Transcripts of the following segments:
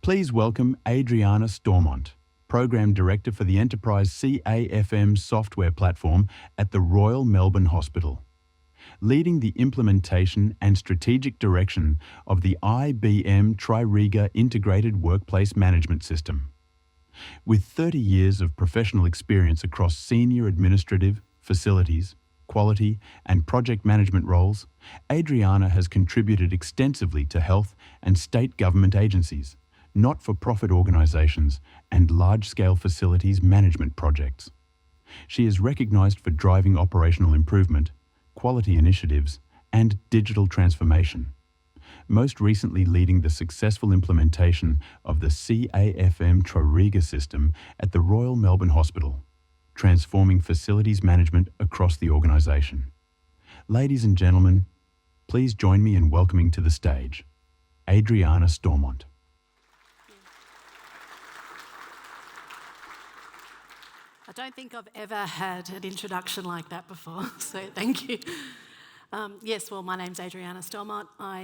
Please welcome Adriana Stormont, Program Director for the Enterprise CAFM software platform at the Royal Melbourne Hospital, leading the implementation and strategic direction of the IBM TRIRIGA Integrated Workplace Management System. With 30 years of professional experience across senior administrative, facilities, quality and project management roles, Adriana has contributed extensively to health and state government agencies, not-for-profit organisations and large-scale facilities management projects. She is recognised for driving operational improvement, quality initiatives and digital transformation, most recently leading the successful implementation of the CAFM TRIRIGA system at the Royal Melbourne Hospital, transforming facilities management across the organisation. Ladies and gentlemen, please join me in welcoming to the stage Adriana Stormont. I don't think I've ever had an introduction like that before, so thank you. My name's Adriana Stormont. I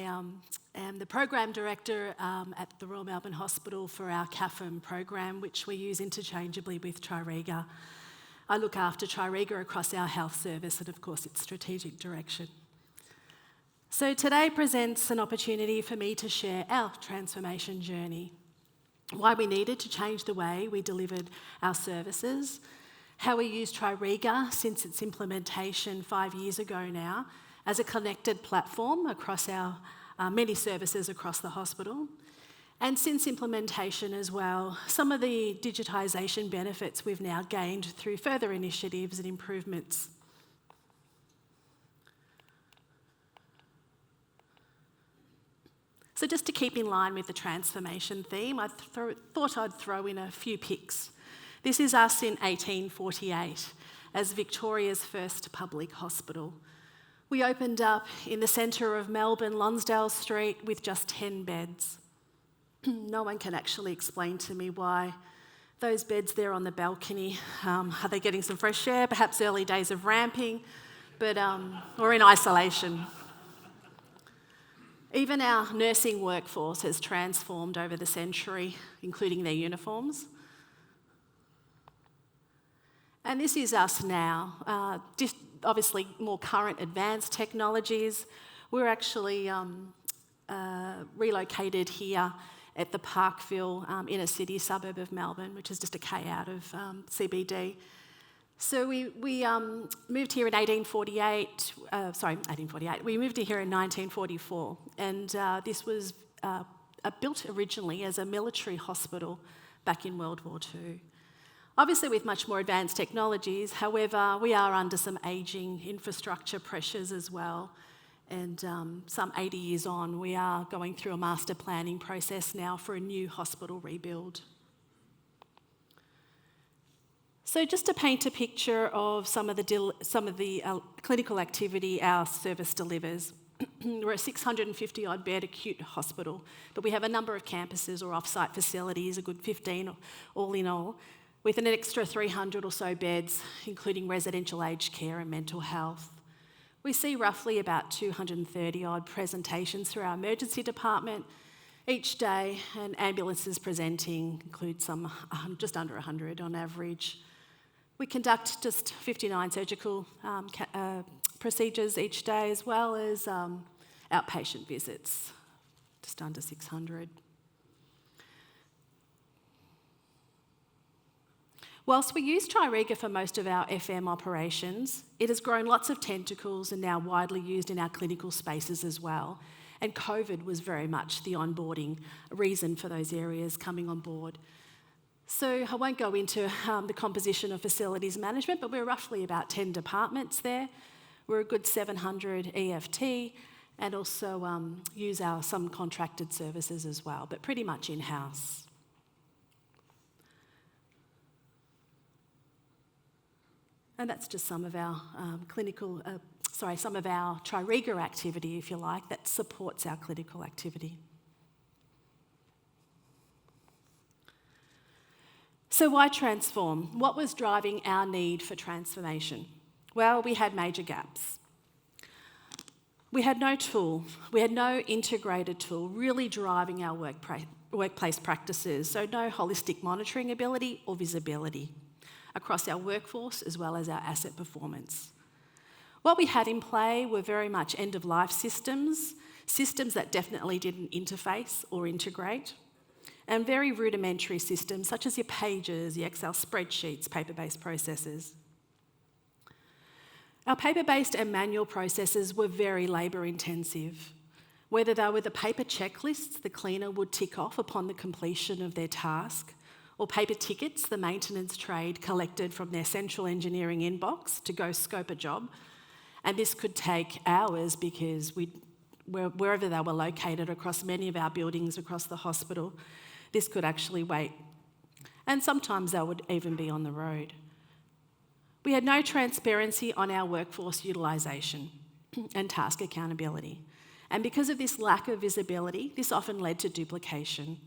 am the Program Director at the Royal Melbourne Hospital for our CAFM program, which we use interchangeably with TRIRIGA. I look after TRIRIGA across our health service and, of course, its strategic direction. So today presents an opportunity for me to share our transformation journey, why we needed to change the way we delivered our services, how we use TRIRIGA since its implementation 5 years ago now as a connected platform across our many services across the hospital, and since implementation as well, some of the digitisation benefits we've now gained through further initiatives and improvements. So just to keep in line with the transformation theme, I thought I'd throw in a few pics. This is us in 1848 as Victoria's first public hospital. We opened up in the centre of Melbourne, Lonsdale Street, with just 10 beds. No one can actually explain to me why those beds there on the balcony, are they getting some fresh air, perhaps early days of ramping, or in isolation. Even our nursing workforce has transformed over the century, including their uniforms. And this is us now, obviously more current advanced technologies. We're actually relocated here at the Parkville inner city suburb of Melbourne, which is just a K out of CBD. So we moved here in 1848. We moved here in 1944, and this was built originally as a military hospital back in World War II. Obviously with much more advanced technologies, however, we are under some ageing infrastructure pressures as well. And some 80 years on, we are going through a master planning process now for a new hospital rebuild. So just to paint a picture of some of the clinical activity our service delivers, we're a 650-odd bed acute hospital, but we have a number of campuses or off-site facilities, a good 15 all in all, with an extra 300 or so beds, including residential aged care and mental health. We see roughly about 230-odd presentations through our emergency department each day, and ambulances presenting include some just under 100 on average. We conduct just 59 surgical procedures each day, as well as outpatient visits, just under 600. Whilst we use TRIRIGA for most of our FM operations, it has grown lots of tentacles and now widely used in our clinical spaces as well. And COVID was very much the onboarding reason for those areas coming on board. So I won't go into the composition of facilities management, but we're roughly about 10 departments there. We're a good 700 EFT and also use some contracted services as well, but pretty much in-house. And that's just some of our some of our TRIRIGA activity, if you like, that supports our clinical activity. So why transform? What was driving our need for transformation? Well, we had major gaps. We had no tool, we had no integrated tool really driving our workplace practices, so no holistic monitoring ability or visibility across our workforce as well as our asset performance. What we had in play were very much end-of-life systems, systems that definitely didn't interface or integrate, and very rudimentary systems such as your pages, your Excel spreadsheets, paper-based processes. Our paper-based and manual processes were very labour-intensive. Whether they were the paper checklists the cleaner would tick off upon the completion of their task, or paper tickets the maintenance trade collected from their central engineering inbox to go scope a job, and this could take hours because wherever they were located across many of our buildings across the hospital, this could actually wait. And sometimes they would even be on the road. We had no transparency on our workforce utilisation and task accountability. And because of this lack of visibility, this often led to duplication,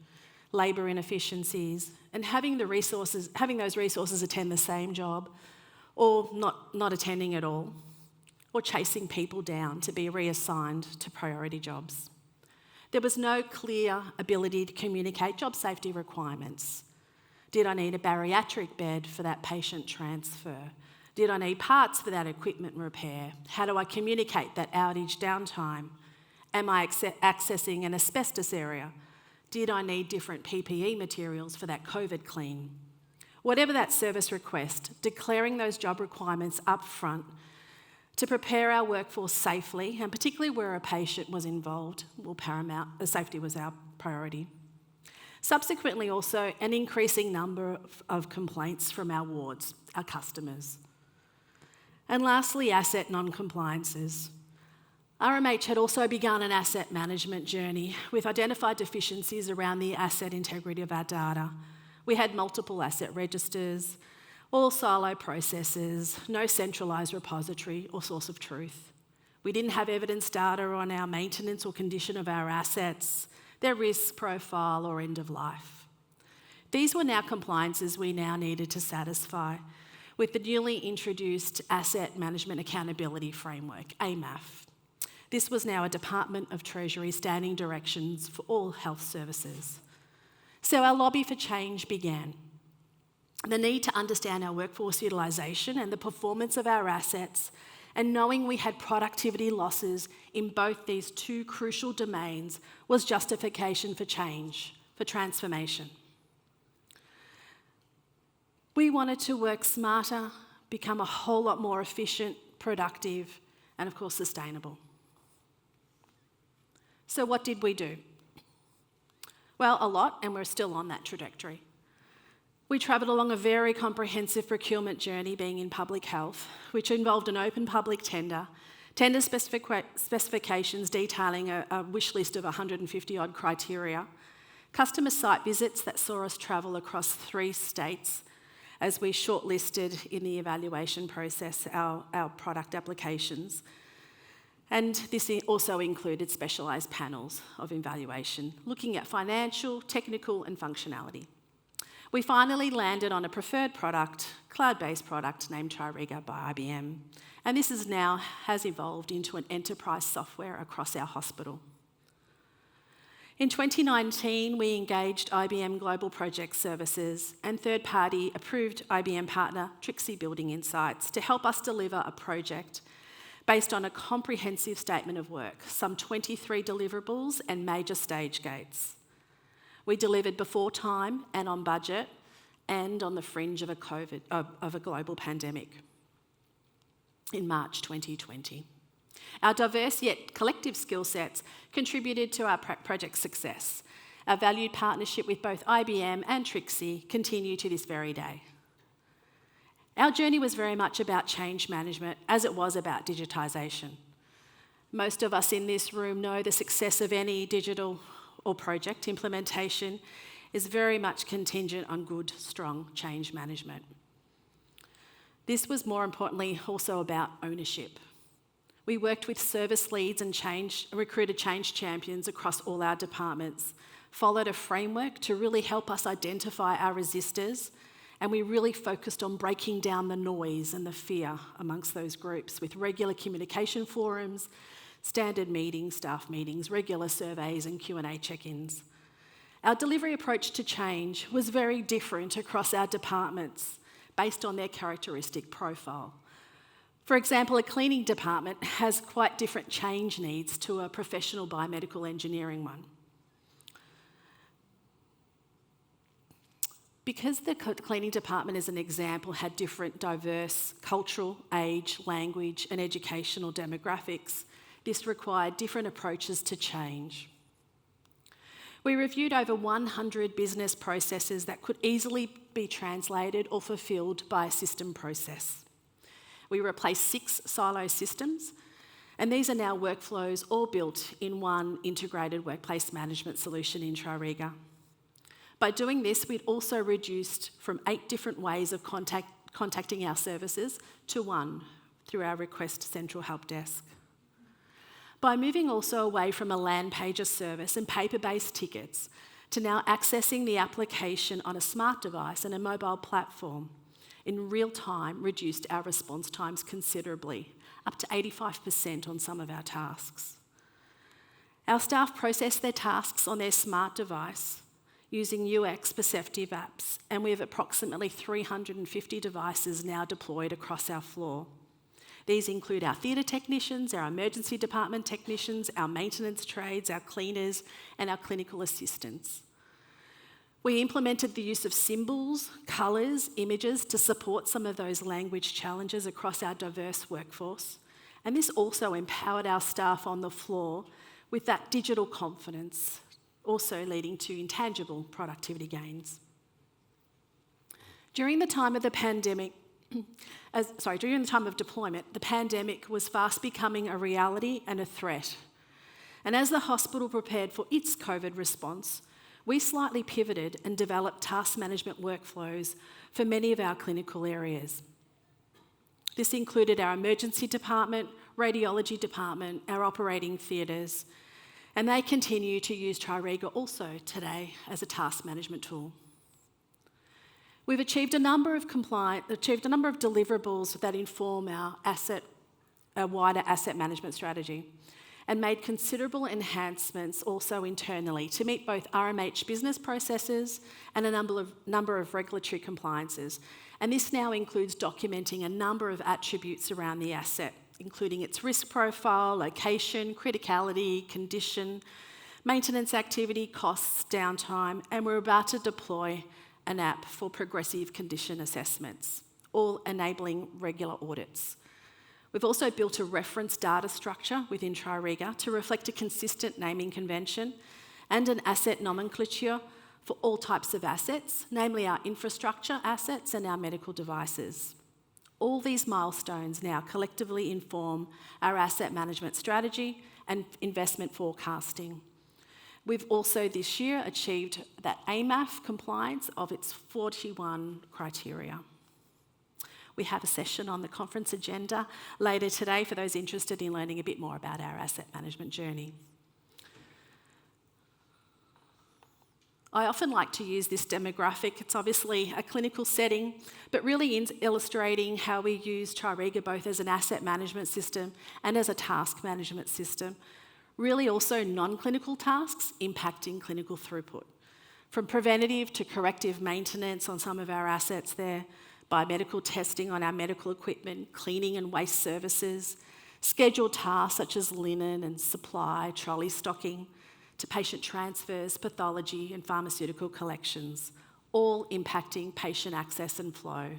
labour inefficiencies, and having those resources attend the same job, or not attending at all, or chasing people down to be reassigned to priority jobs. There was no clear ability to communicate job safety requirements. Did I need a bariatric bed for that patient transfer? Did I need parts for that equipment repair? How do I communicate that outage downtime? Am I accessing an asbestos area? Did I need different PPE materials for that COVID clean? Whatever that service request, declaring those job requirements up front to prepare our workforce safely, and particularly where a patient was involved, paramount, safety was our priority. Subsequently also, an increasing number of complaints from our wards, our customers. And lastly, asset non-compliances. RMH had also begun an asset management journey with identified deficiencies around the asset integrity of our data. We had multiple asset registers, all silo processes, no centralised repository or source of truth. We didn't have evidence data on our maintenance or condition of our assets, their risk profile or end of life. These were now compliances we now needed to satisfy with the newly introduced Asset Management Accountability Framework, AMAF. This was now a Department of Treasury standing directions for all health services. So our lobby for change began. The need to understand our workforce utilisation and the performance of our assets, and knowing we had productivity losses in both these two crucial domains was justification for change, for transformation. We wanted to work smarter, become a whole lot more efficient, productive, and of course sustainable. So what did we do? Well, a lot, and we're still on that trajectory. We travelled along a very comprehensive procurement journey being in public health, which involved an open public tender specifications detailing a wish list of 150 odd criteria, customer site visits that saw us travel across 3 states as we shortlisted in the evaluation process our product applications. And this also included specialised panels of evaluation, looking at financial, technical and functionality. We finally landed on a preferred product, cloud-based product named TRIRIGA by IBM, and this has evolved into an enterprise software across our hospital. In 2019, we engaged IBM Global Project Services and third-party approved IBM partner TRIRIGA Building Insights to help us deliver a project based on a comprehensive statement of work, some 23 deliverables and major stage gates. We delivered before time and on budget and on the fringe of a global pandemic in March 2020. Our diverse yet collective skill sets contributed to our project success. Our valued partnership with both IBM and TRIRIGA continue to this very day. Our journey was very much about change management as it was about digitisation. Most of us in this room know the success of any digital or project implementation is very much contingent on good, strong change management. This was more importantly also about ownership. We worked with service leads and recruited change champions across all our departments, followed a framework to really help us identify our resistors, and we really focused on breaking down the noise and the fear amongst those groups with regular communication forums, standard meetings, staff meetings, regular surveys and Q&A check-ins. Our delivery approach to change was very different across our departments based on their characteristic profile. For example, a cleaning department has quite different change needs to a professional biomedical engineering one. Because the cleaning department, as an example, had different diverse cultural, age, language and educational demographics, this required different approaches to change. We reviewed over 100 business processes that could easily be translated or fulfilled by a system process. We replaced 6 silo systems, and these are now workflows all built in one integrated workplace management solution in TRIRIGA. By doing this, we'd also reduced from 8 different ways of contacting our services to 1 through our Request Central Help Desk. By moving also away from a land pager service and paper-based tickets to now accessing the application on a smart device and a mobile platform, in real time reduced our response times considerably, up to 85% on some of our tasks. Our staff process their tasks on their smart device using UX perceptive apps, and we have approximately 350 devices now deployed across our floor. These include our theatre technicians, our emergency department technicians, our maintenance trades, our cleaners, and our clinical assistants. We implemented the use of symbols, colours, images to support some of those language challenges across our diverse workforce, and this also empowered our staff on the floor with that digital confidence, also leading to intangible productivity gains. During the time of the pandemic, during the time of deployment, the pandemic was fast becoming a reality and a threat. And as the hospital prepared for its COVID response, we slightly pivoted and developed task management workflows for many of our clinical areas. This included our emergency department, radiology department, our operating theatres, and they continue to use TRIRIGA also today as a task management tool. We've achieved a number of deliverables that inform our wider asset management strategy, and made considerable enhancements also internally to meet both RMH business processes and a number of regulatory compliances. And this now includes documenting a number of attributes around the asset, including its risk profile, location, criticality, condition, maintenance activity, costs, downtime, and we're about to deploy an app for progressive condition assessments, all enabling regular audits. We've also built a reference data structure within TRIRIGA to reflect a consistent naming convention and an asset nomenclature for all types of assets, namely our infrastructure assets and our medical devices. All these milestones now collectively inform our asset management strategy and investment forecasting. We've also this year achieved that AMAF compliance of its 41 criteria. We have a session on the conference agenda later today for those interested in learning a bit more about our asset management journey. I often like to use this demographic. It's obviously a clinical setting, but really illustrating how we use TRIRIGA both as an asset management system and as a task management system. Really also non-clinical tasks impacting clinical throughput. From preventative to corrective maintenance on some of our assets there, biomedical testing on our medical equipment, cleaning and waste services, scheduled tasks such as linen and supply, trolley stocking, to patient transfers, pathology and pharmaceutical collections, all impacting patient access and flow.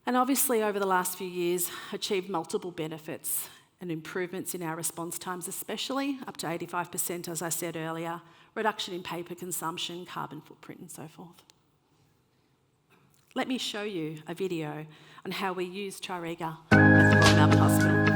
And obviously over the last few years, achieved multiple benefits and improvements in our response times, especially up to 85%, as I said earlier, reduction in paper consumption, carbon footprint and so forth. Let me show you a video on how we use TRIRIGA at the Royal Melbourne Hospital.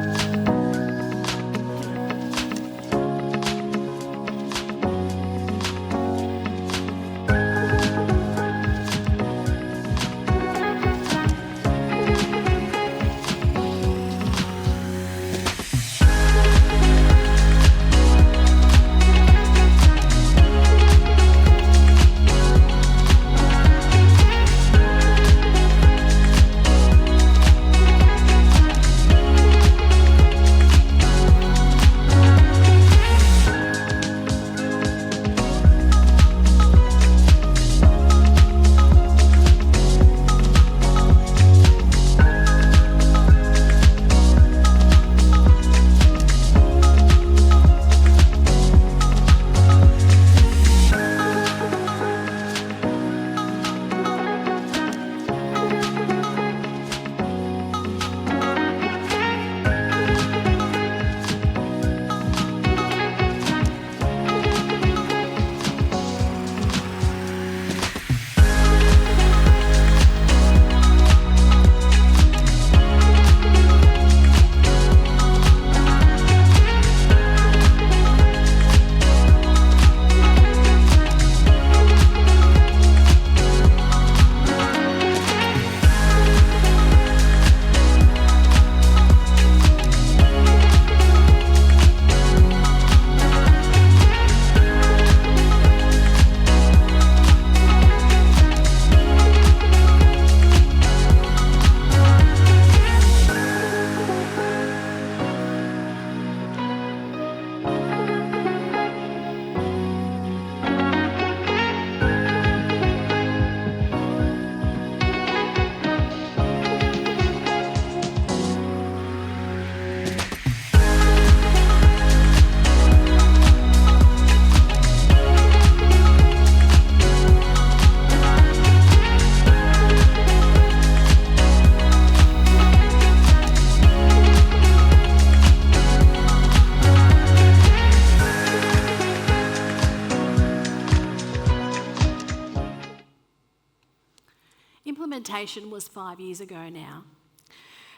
implementation was 5 years ago now.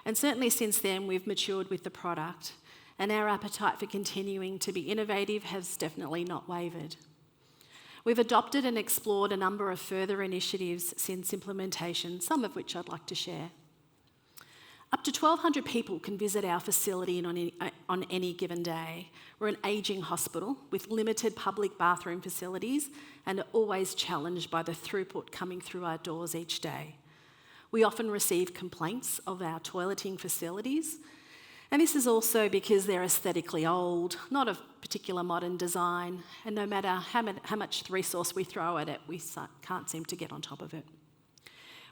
And certainly since then, we've matured with the product, and our appetite for continuing to be innovative has definitely not wavered. We've adopted and explored a number of further initiatives since implementation, some of which I'd like to share. Up to 1,200 people can visit our facility on any given day. We're an ageing hospital with limited public bathroom facilities and are always challenged by the throughput coming through our doors each day. We often receive complaints of our toileting facilities, and this is also because they're aesthetically old, not of particular modern design, and no matter how much resource we throw at it, we can't seem to get on top of it.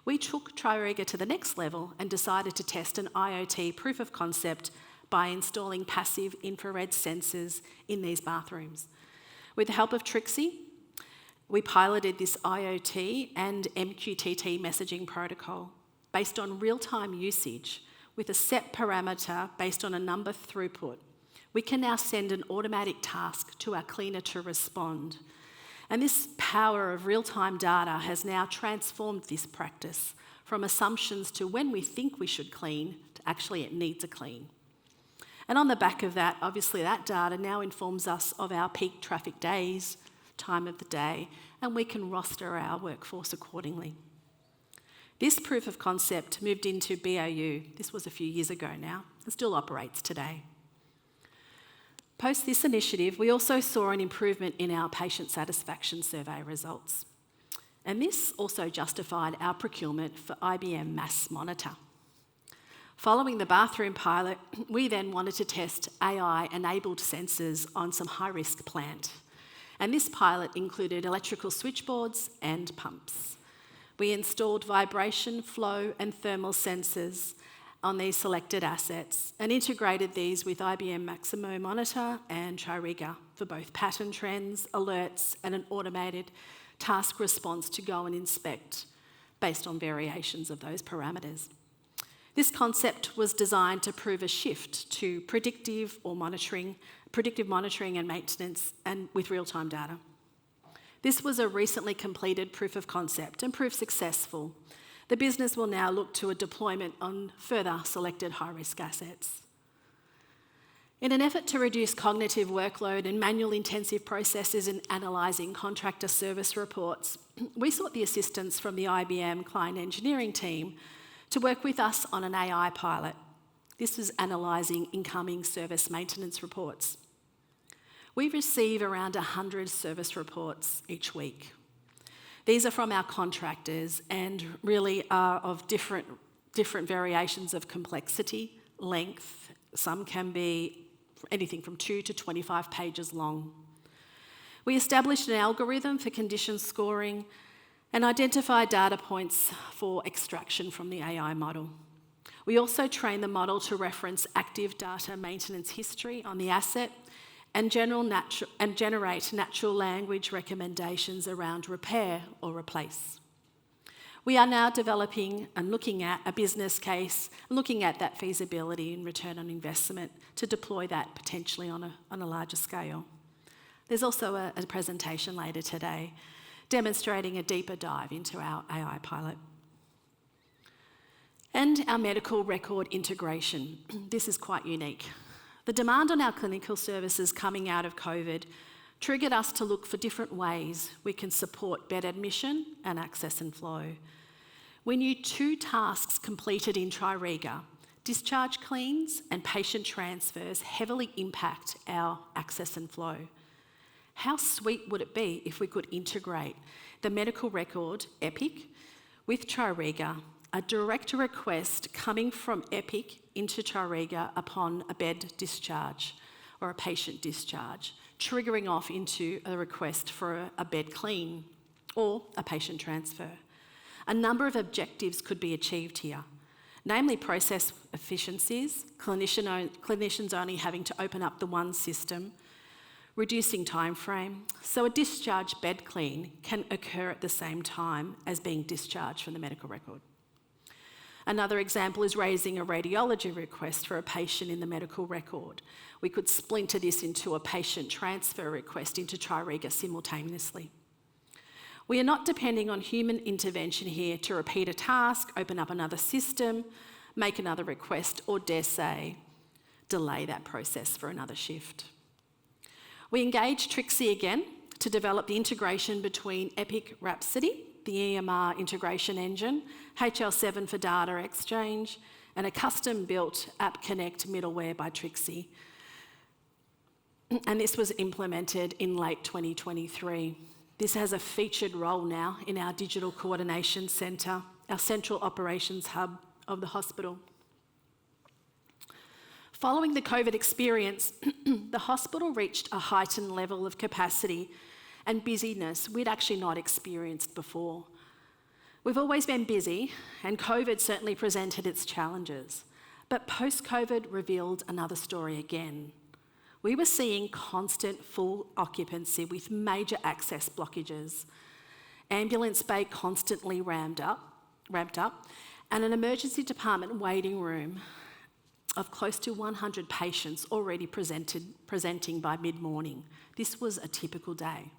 We took TRIRIGA to the next level and decided to test an IoT proof of concept by installing passive infrared sensors in these bathrooms. With the help of Trixie, we piloted this IoT and MQTT messaging protocol based on real-time usage with a set parameter based on a number throughput. We can now send an automatic task to our cleaner to respond. And this power of real-time data has now transformed this practice from assumptions to when we think we should clean to actually it needs a clean. And on the back of that, obviously that data now informs us of our peak traffic days, time of the day, and we can roster our workforce accordingly. This proof of concept moved into BAU. This was a few years ago now. It still operates today. Post this initiative, we also saw an improvement in our patient satisfaction survey results. And this also justified our procurement for IBM Mass Monitor. Following the bathroom pilot, we then wanted to test AI-enabled sensors on some high-risk plant. And this pilot included electrical switchboards and pumps. We installed vibration, flow, and thermal sensors on these selected assets and integrated these with IBM Maximo Monitor and TRIRIGA for both pattern trends, alerts, and an automated task response to go and inspect based on variations of those parameters. This concept was designed to prove a shift to predictive monitoring and maintenance and with real-time data. This was a recently completed proof of concept and proved successful. The business will now look to a deployment on further selected high-risk assets. In an effort to reduce cognitive workload and manual intensive processes in analysing contractor service reports, we sought the assistance from the IBM client engineering team to work with us on an AI pilot. This was analysing incoming service maintenance reports. We receive around 100 service reports each week. These are from our contractors and really are of different variations of complexity, length. Some can be anything from 2 to 25 pages long. We established an algorithm for condition scoring and identified data points for extraction from the AI model. We also trained the model to reference active data maintenance history on the asset and generate natural language recommendations around repair or replace. We are now developing and looking at a business case, looking at that feasibility and return on investment to deploy that potentially on a larger scale. There's also a presentation later today demonstrating a deeper dive into our AI pilot. And our medical record integration. This is quite unique. The demand on our clinical services coming out of COVID triggered us to look for different ways we can support bed admission and access and flow. We knew 2 tasks completed in TRIRIGA, discharge cleans and patient transfers, heavily impact our access and flow. How sweet would it be if we could integrate the medical record, Epic, with TRIRIGA, a direct request coming from Epic into TRIRIGA upon a bed discharge or a patient discharge, triggering off into a request for a bed clean or a patient transfer. A number of objectives could be achieved here, namely process efficiencies, clinicians only having to open up the one system, reducing time frame, so a discharge bed clean can occur at the same time as being discharged from the medical record. Another example is raising a radiology request for a patient in the medical record. We could splinter this into a patient transfer request into TRIRIGA simultaneously. We are not depending on human intervention here to repeat a task, open up another system, make another request, or dare say, delay that process for another shift. We engaged Trixie again to develop the integration between Epic Rhapsody, the EMR integration engine, HL7 for data exchange, and a custom-built App Connect middleware by Trixie. And this was implemented in late 2023. This has a featured role now in our Digital Coordination Centre, our central operations hub of the hospital. Following the COVID experience, the hospital reached a heightened level of capacity and busyness we'd actually not experienced before. We've always been busy, and COVID certainly presented its challenges. But post-COVID revealed another story again. We were seeing constant full occupancy with major access blockages, ambulance bay constantly ramped up, and an emergency department waiting room of close to 100 patients already presenting by mid-morning. This was a typical day.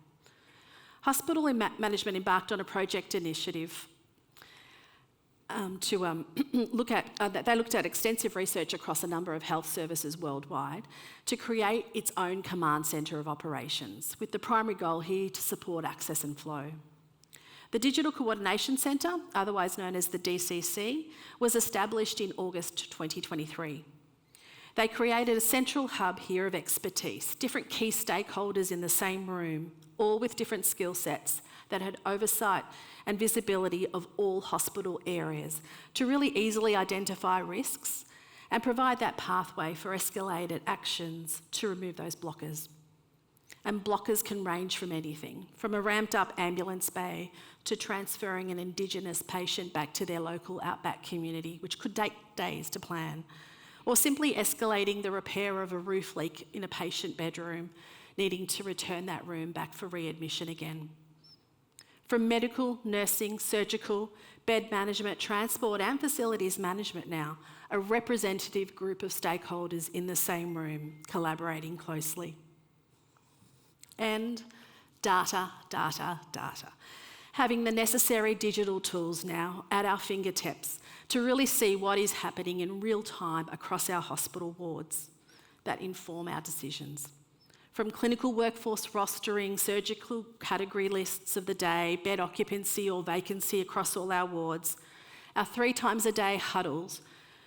Hospital management embarked on a project initiative they looked at extensive research across a number of health services worldwide to create its own command centre of operations, with the primary goal here to support access and flow. The Digital Coordination Centre, otherwise known as the DCC, was established in August 2023. They created a central hub here of expertise, different key stakeholders in the same room, all with different skill sets that had oversight and visibility of all hospital areas to really easily identify risks and provide that pathway for escalated actions to remove those blockers. And blockers can range from anything, from a ramped up ambulance bay to transferring an Indigenous patient back to their local outback community, which could take days to plan, or simply escalating the repair of a roof leak in a patient bedroom, needing to return that room back for readmission again. From medical, nursing, surgical, bed management, transport and facilities management now, a representative group of stakeholders in the same room, collaborating closely. And data. Having the necessary digital tools now at our fingertips to really see what is happening in real time across our hospital wards that inform our decisions. From clinical workforce rostering, surgical category lists of the day, bed occupancy or vacancy across all our wards, our 3 times a day huddles,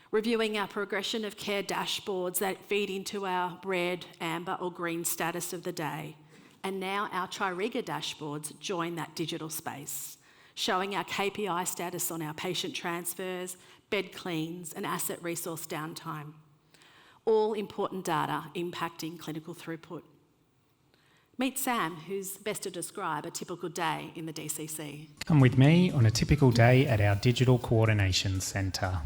reviewing our progression of care dashboards that feed into our red, amber or green status of the day. And now our TRIRIGA dashboards join that digital space, showing our KPI status on our patient transfers, bed cleans and asset resource downtime. All important data impacting clinical throughput. Meet Sam, who's best to describe a typical day in the DCC. Come with me on a typical day at our Digital Coordination Centre.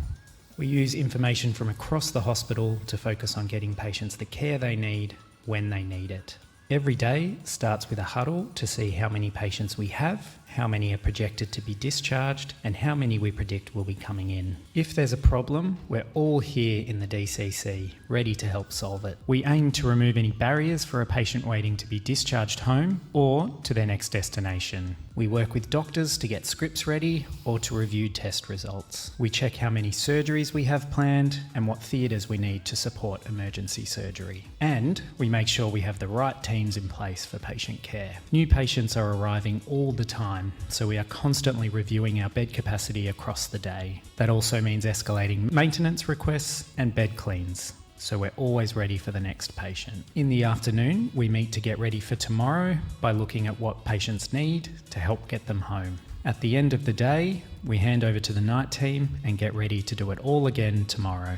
We use information from across the hospital to focus on getting patients the care they need when they need it. Every day starts with a huddle to see how many patients we have, how many are projected to be discharged, and how many we predict will be coming in. If there's a problem, we're all here in the DCC, ready to help solve it. We aim to remove any barriers for a patient waiting to be discharged home or to their next destination. We work with doctors to get scripts ready or to review test results. We check how many surgeries we have planned and what theatres we need to support emergency surgery. And we make sure we have the right teams in place for patient care. New patients are arriving all the time, so we are constantly reviewing our bed capacity across the day. That also means escalating maintenance requests and bed cleans, so we're always ready for the next patient. In the afternoon, we meet to get ready for tomorrow by looking at what patients need to help get them home. At the end of the day, we hand over to the night team and get ready to do it all again tomorrow.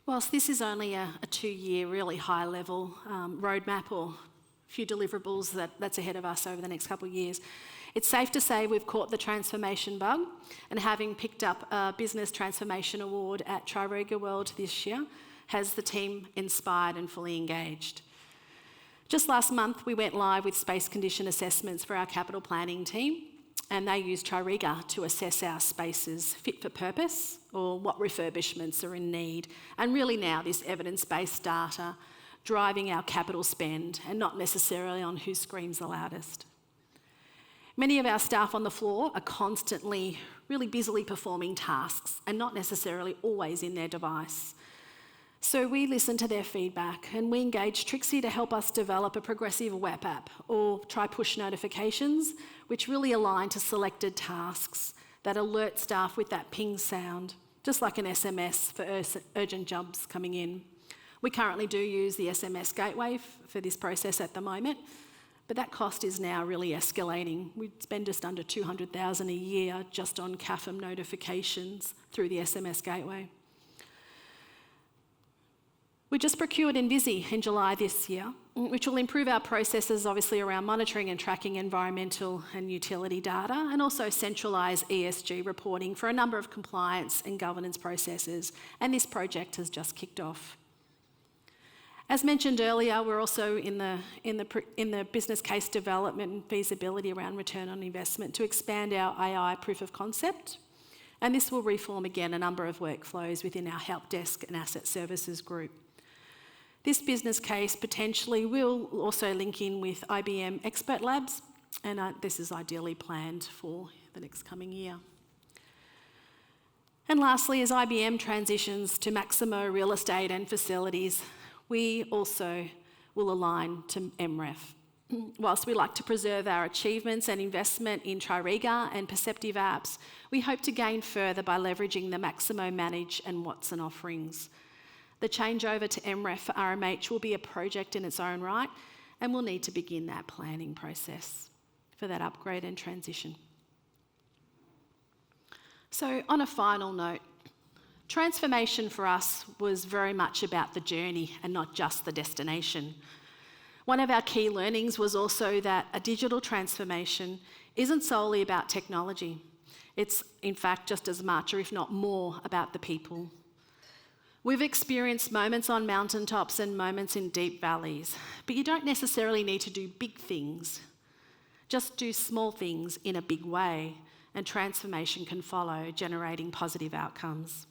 Whilst this is only a 2-year really high level roadmap or a few deliverables that's ahead of us over the next couple of years, it's safe to say we've caught the transformation bug, and having picked up a Business Transformation Award at TRIRIGA World this year has the team inspired and fully engaged. Just last month we went live with space condition assessments for our capital planning team, and they use TRIRIGA to assess our spaces fit for purpose or what refurbishments are in need. And really now this evidence-based data driving our capital spend and not necessarily on who screams the loudest. Many of our staff on the floor are constantly really busily performing tasks and not necessarily always in their device. So we listen to their feedback and we engage Trixie to help us develop a progressive web app or try push notifications, which really align to selected tasks that alert staff with that ping sound, just like an SMS for urgent jobs coming in. We currently do use the SMS gateway for this process at the moment, but that cost is now really escalating. We spend just under $200,000 a year just on CAFM notifications through the SMS gateway. We just procured Envisi in July this year, which will improve our processes obviously around monitoring and tracking environmental and utility data, and also centralise ESG reporting for a number of compliance and governance processes, and this project has just kicked off. As mentioned earlier, we're also in the business case development and feasibility around return on investment to expand our AI proof of concept, and this will reform again a number of workflows within our help desk and asset services group. This business case potentially will also link in with IBM Expert Labs, and this is ideally planned for the next coming year. And lastly, as IBM transitions to Maximo real estate and facilities, we also will align to MREF. Whilst we like to preserve our achievements and investment in TRIRIGA and perceptive apps, we hope to gain further by leveraging the Maximo Manage and Watson offerings. The changeover to MREF for RMH will be a project in its own right, and we'll need to begin that planning process for that upgrade and transition. So on a final note, transformation for us was very much about the journey and not just the destination. One of our key learnings was also that a digital transformation isn't solely about technology. It's in fact just as much, or if not more, about the people. We've experienced moments on mountaintops and moments in deep valleys, but you don't necessarily need to do big things. Just do small things in a big way, and transformation can follow, generating positive outcomes.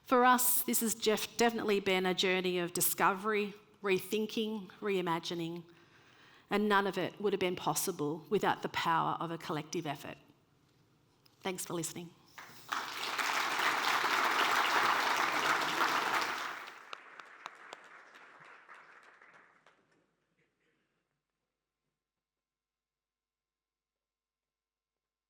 For us, this has definitely been a journey of discovery, rethinking, reimagining, and none of it would have been possible without the power of a collective effort. Thanks for listening.